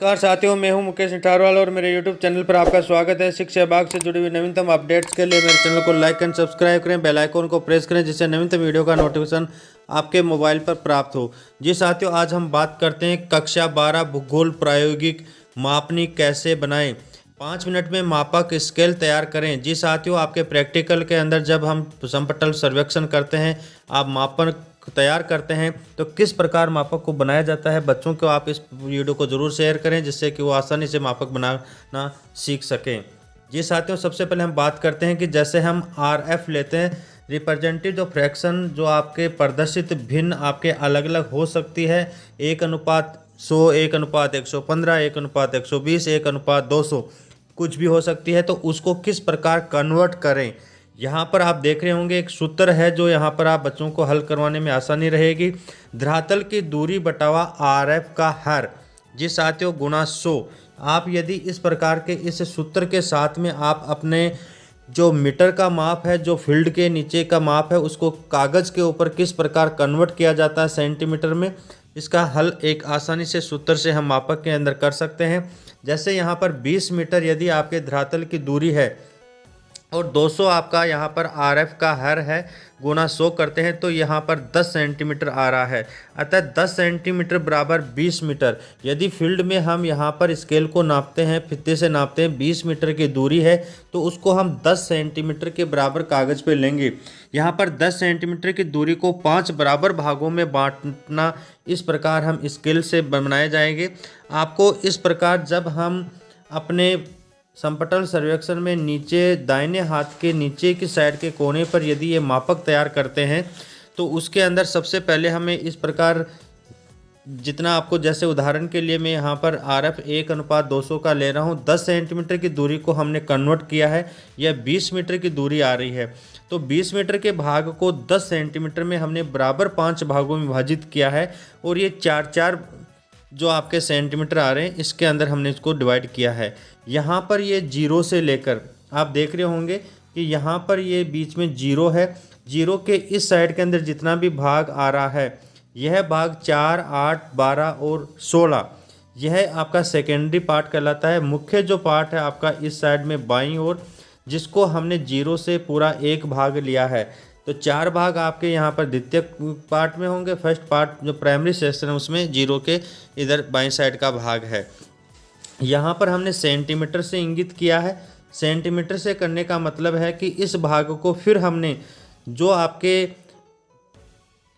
नमस्कार साथियों, मैं हूं मुकेश निठारवाल और मेरे YouTube चैनल पर आपका स्वागत है। शिक्षा विभाग से जुड़ी हुई नवीनतम अपडेट्स के लिए मेरे चैनल को लाइक एंड सब्सक्राइब करें, बेल आइकन को प्रेस करें जिससे नवीनतम वीडियो का नोटिफिकेशन आपके मोबाइल पर प्राप्त हो। जी साथियों, आज हम बात करते हैं कक्षा 12 भूगोल प्रायोगिक मापनी कैसे बनाएं। 5 मिनट में मापक स्केल तैयार करें। जी साथियों, आपके प्रैक्टिकल के अंदर जब हम समपटल सर्वेक्षण करते हैं, आप मापन तैयार करते हैं तो किस प्रकार मापक को बनाया जाता है, बच्चों को आप इस वीडियो को ज़रूर शेयर करें जिससे कि वो आसानी से मापक बनाना सीख सकें। जी साथियों, सबसे पहले हम बात करते हैं कि जैसे हम RF लेते हैं, रिप्रेजेंटेटिव जो फ्रैक्शन जो आपके प्रदर्शित भिन्न आपके अलग अलग हो सकती है, 1:100, 1:115, 1:120, 1:200 कुछ भी हो सकती है। तो उसको किस प्रकार कन्वर्ट करें, यहाँ पर आप देख रहे होंगे एक सूत्र है जो यहाँ पर आप बच्चों को हल करवाने में आसानी रहेगी। धरातल की दूरी बटावा RF का हर, जी साथियों, गुणा 100। आप यदि इस प्रकार के इस सूत्र के साथ में आप अपने जो मीटर का माप है, जो फील्ड के नीचे का माप है, उसको कागज़ के ऊपर किस प्रकार कन्वर्ट किया जाता है सेंटीमीटर में, इसका हल एक आसानी से सूत्र से हम मापक के अंदर कर सकते हैं। जैसे यहाँ पर 20 मीटर यदि आपके धरातल की दूरी है और 200 आपका यहाँ पर RF का हर है, गुना 100 करते हैं तो यहाँ पर 10 सेंटीमीटर आ रहा है। अतः 10 सेंटीमीटर बराबर 20 मीटर। यदि फील्ड में हम यहाँ पर स्केल को नापते हैं, फित्ते से नापते हैं, 20 मीटर की दूरी है तो उसको हम 10 सेंटीमीटर के बराबर कागज़ पे लेंगे। यहाँ पर 10 सेंटीमीटर की दूरी को 5 बराबर भागों में बांटना, इस प्रकार हम स्केल से बनाए जाएंगे। आपको इस प्रकार जब हम अपने समपटल सर्वेक्षण में नीचे दाहिने हाथ के नीचे की साइड के कोने पर यदि ये मापक तैयार करते हैं तो उसके अंदर सबसे पहले हमें इस प्रकार, जितना आपको, जैसे उदाहरण के लिए मैं यहाँ पर RF 1:200 का ले रहा हूँ, 10 सेंटीमीटर की दूरी को हमने कन्वर्ट किया है, यह 20 मीटर की दूरी आ रही है। तो 20 मीटर के भाग को 10 सेंटीमीटर में हमने बराबर 5 भागों में विभाजित किया है और ये 4-4 जो आपके सेंटीमीटर आ रहे हैं इसके अंदर हमने इसको डिवाइड किया है। यहाँ पर ये 0 से लेकर, आप देख रहे होंगे कि यहाँ पर ये बीच में 0 है, 0 के इस साइड के अंदर जितना भी भाग आ रहा है, यह भाग 4, 8, 12 और 16, यह आपका सेकेंडरी पार्ट कहलाता है। मुख्य जो पार्ट है आपका इस साइड में बाईं ओर, जिसको हमने 0 से पूरा 1 भाग लिया है। तो 4 भाग आपके यहाँ पर द्वितीय पार्ट में होंगे, फर्स्ट पार्ट जो प्राइमरी सेक्शन है उसमें 0 के इधर बाईं साइड का भाग है। यहाँ पर हमने सेंटीमीटर से इंगित किया है। सेंटीमीटर से करने का मतलब है कि इस भाग को फिर हमने जो आपके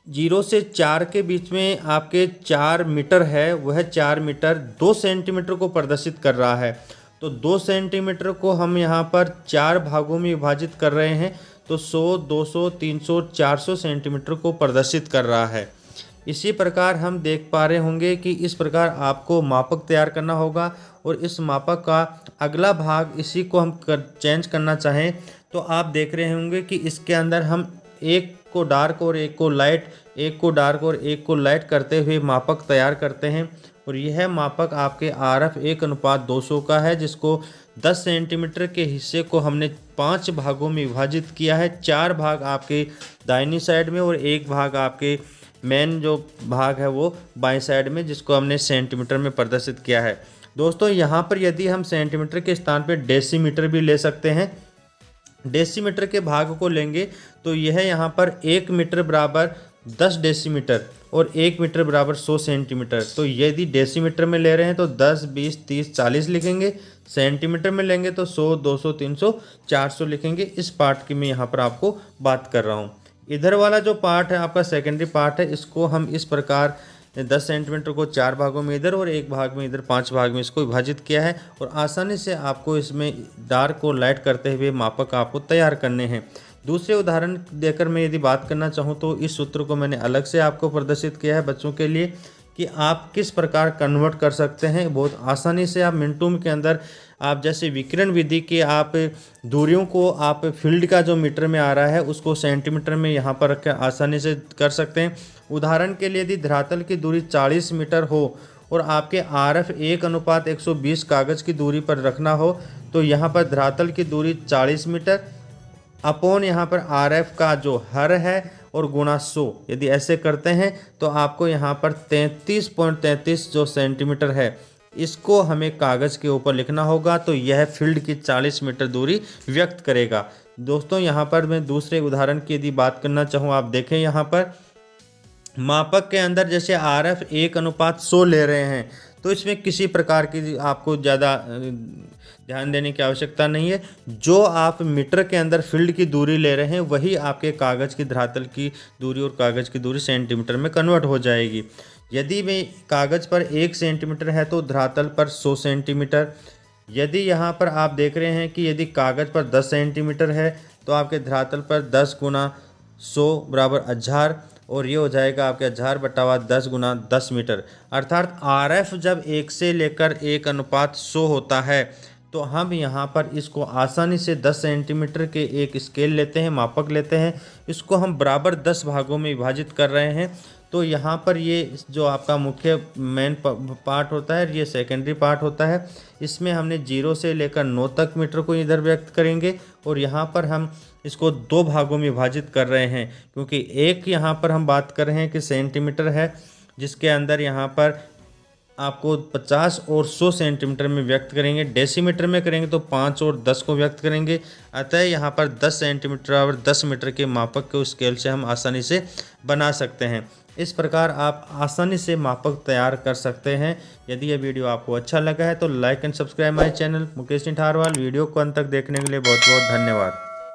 0 से 4 के बीच में आपके 4 मीटर है, वह 4 मीटर 2 सेंटीमीटर को प्रदर्शित कर रहा है। तो 2 सेंटीमीटर को हम यहाँ पर 4 भागों में विभाजित कर रहे हैं तो 100, 200, 300, 400 सेंटीमीटर को प्रदर्शित कर रहा है। इसी प्रकार हम देख पा रहे होंगे कि इस प्रकार आपको मापक तैयार करना होगा और इस मापक का अगला भाग, इसी को हम चेंज करना चाहें तो आप देख रहे होंगे कि इसके अंदर हम एक को डार्क और एक को लाइट, एक को डार्क और एक को लाइट करते हुए मापक तैयार करते हैं। और यह मापक आपके RF 1:200 का है, जिसको 10 सेंटीमीटर के हिस्से को हमने 5 भागों में विभाजित किया है। 4 भाग आपके दाहिनी साइड में और 1 भाग आपके मेन जो भाग है वो बाईं साइड में, जिसको हमने सेंटीमीटर में प्रदर्शित किया है। दोस्तों, यहाँ पर यदि हम सेंटीमीटर के स्थान पर डेसीमीटर भी ले सकते हैं। डेसीमीटर के भाग को लेंगे तो यह यहाँ पर 1 मीटर बराबर 10 डेसीमीटर और 1 मीटर बराबर 100 सेंटीमीटर। तो यदि डेसीमीटर में ले रहे हैं तो 10, 20, 30, 40 लिखेंगे। सेंटीमीटर में लेंगे तो 100, 200, 300, 400 लिखेंगे। इस पार्ट की मैं यहाँ पर आपको बात कर रहा हूँ। इधर वाला जो पार्ट है आपका सेकेंडरी पार्ट है, इसको हम इस प्रकार 10 सेंटीमीटर को 4 भागों में इधर और 1 भाग में इधर, 5 भाग में इसको विभाजित किया है। और आसानी से आपको इसमें डार्क और लाइट करते हुए मापक आपको तैयार करने हैं। दूसरे उदाहरण देकर मैं यदि बात करना चाहूँ तो इस सूत्र को मैंने अलग से आपको प्रदर्शित किया है बच्चों के लिए कि आप किस प्रकार कन्वर्ट कर सकते हैं। बहुत आसानी से आप मिनटों के अंदर, आप जैसे विकिरण विधि के आप दूरियों को, आप फील्ड का जो मीटर में आ रहा है उसको सेंटीमीटर में यहाँ पर रख कर आसानी से कर सकते हैं। उदाहरण के लिए यदि धरातल की दूरी 40 मीटर हो और आपके RF 1:120 कागज़ की दूरी पर रखना हो तो यहाँ पर धरातल की दूरी 40 मीटर अपॉन यहाँ पर RF का जो हर है और गुणा 100, यदि ऐसे करते हैं तो आपको यहाँ पर 33.33 जो सेंटीमीटर है इसको हमें कागज़ के ऊपर लिखना होगा, तो यह फील्ड की 40 मीटर दूरी व्यक्त करेगा। दोस्तों यहाँ पर मैं दूसरे उदाहरण की यदि बात करना चाहूँ, आप देखें यहाँ पर मापक के अंदर जैसे RF 1:100 ले रहे हैं, तो इसमें किसी प्रकार की आपको ज़्यादा ध्यान देने की आवश्यकता नहीं है। जो आप मीटर के अंदर फील्ड की दूरी ले रहे हैं वही आपके कागज़ की धरातल की दूरी और कागज़ की दूरी सेंटीमीटर में कन्वर्ट हो जाएगी। यदि में कागज़ पर 1 सेंटीमीटर है तो धरातल पर 100 सेंटीमीटर। यदि यहाँ पर आप देख रहे हैं कि यदि कागज़ पर 10 सेंटीमीटर है तो आपके धरातल पर 10 गुना 100 बराबर 1000, और ये हो जाएगा आपके 1000/10 गुना 10 मीटर। अर्थात RF जब 1 से लेकर 1:100 होता है तो हम यहाँ पर इसको आसानी से 10 सेंटीमीटर के एक स्केल लेते हैं, मापक लेते हैं, इसको हम बराबर 10 भागों में विभाजित कर रहे हैं। तो यहाँ पर ये जो आपका मुख्य मेन पार्ट होता है, ये सेकेंडरी पार्ट होता है, इसमें हमने 0 से लेकर 9 तक मीटर को इधर व्यक्त करेंगे, और यहाँ पर हम इसको 2 भागों में विभाजित कर रहे हैं, क्योंकि एक यहाँ पर हम बात कर रहे हैं कि सेंटीमीटर है, जिसके अंदर यहाँ पर आपको 50 और 100 सेंटीमीटर में व्यक्त करेंगे। डेसीमीटर में करेंगे तो 5 और 10 को व्यक्त करेंगे। अतः यहाँ पर 10 सेंटीमीटर और 10 मीटर के मापक को स्केल से हम आसानी से बना सकते हैं। इस प्रकार आप आसानी से मापक तैयार कर सकते हैं। यदि यह वीडियो आपको अच्छा लगा है तो like and subscribe my channel Mukesh Nitharwal. Video को अंत तक देखने के लिए बहुत बहुत धन्यवाद।